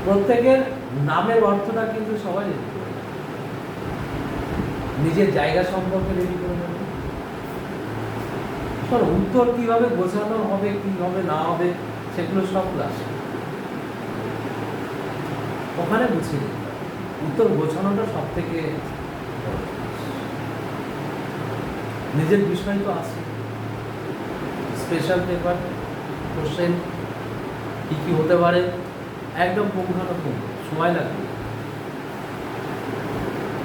প্রত্যেকের নামের অর্থটা কিন্তু সবাই রেডি করে নেবে। নিজের জায়গা সম্পর্কে রেডি করে নেবে। উত্তর কিভাবে গোছানো হবে, কি হবে না হবে, সেগুলো সব ক্লাসে ওখানে বুঝিয়ে দিতে হবে। উত্তর গোছানোটা সব থেকে নিজের বিষয় তো আছে। স্পেশাল পেপার কোশ্চেন কি কি হতে পারে একদম পুঙ্খানুপুঙ্খ, সময় লাগবে।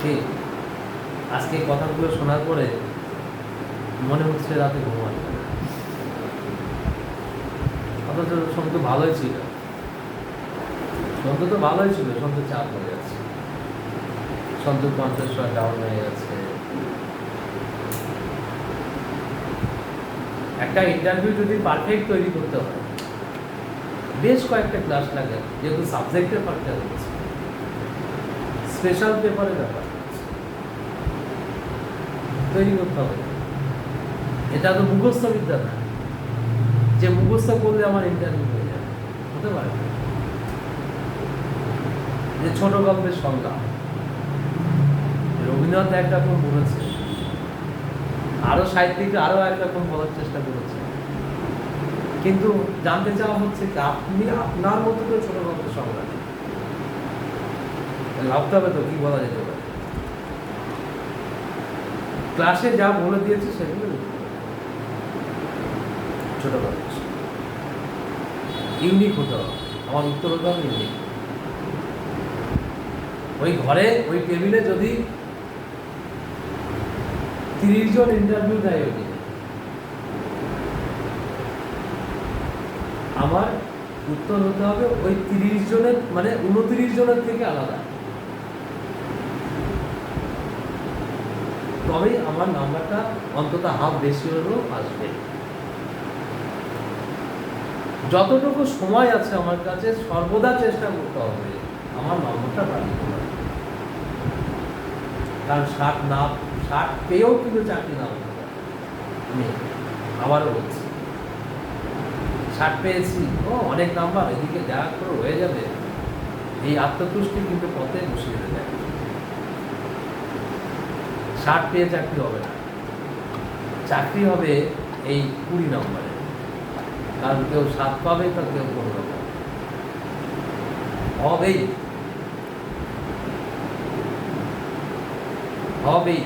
ঠিক আজকে এই কথাগুলো শোনার পরে মনে হচ্ছে রাতে ঘুমাতে, অথচ সন্তু ভালোই ছিল, সন্তু তো ভালোই ছিল, সন্তু চাপ হয়ে যাচ্ছে, সন্তু কণ্ঠস্বর ডাউন হয়ে যাচ্ছে। একটা ইন্টারভিউ যদি পারফেক্ট তৈরি করতে হয় বেশ কয়েকটা ক্লাস লাগে, যেহেতু সাবজেক্টের পার্টটা রয়েছে, স্পেশাল পেপারের ব্যাপার তৈরি করতে হবে। এটা তো মুখস্থ বিদ্যা না যে মুখস্থ করলে আমার ইন্টারভিউ হয়ে যাবে, হতে পারে না। যে ছোট গল্পের সংজ্ঞা রবীন্দ্রনাথ একরকম বলেছে, আরো সাহিত্যিক আরো একরকম বলার চেষ্টা করেছে, কিন্তু জানতে চাওয়া হচ্ছে যে আপনি আপনার মতো করে ছোট গল্পের সংজ্ঞা নেই, ভাবতে হবে তো কি বলা যেতে পারে। ক্লাসে যা বলে দিয়েছে সেগুলো ছোট গল্প ইউনিক হতে হবে, আমার উত্তর হতে হবে ইউনিক। ওই ঘরে ওই টেবিলে যদি 30 জন ইন্টারভিউ দেয় ওই দিনে, আমার উত্তর হতে হবে ওই 30 জনের মানে 29 জনের থেকে আলাদা, তবেই আমার নাম্বারটা অন্তত হাফ বেশি হলেও আসবে। যতটুকু সময় আছে আমার কাছে সর্বদা চেষ্টা করতে হবে আমার নম্বরটা বাড়িয়ে দেওয়ার, কারণ 60 পেয়েও কিন্তু চাকরি না হতে পারে। আমি আবারও বলছি 60 পেয়েছি, অনেক নাম্বার, এদিকে দেখা করে হয়ে যাবে, এই আত্মতুষ্টি কিন্তু পথে বসিয়ে দেয়। 60 পেয়ে চাকরি হবে না, চাকরি হবে এই 20 নম্বরে, কারণ কেউ 7 পাবে তো কেউ 15 পাবে, হবেই।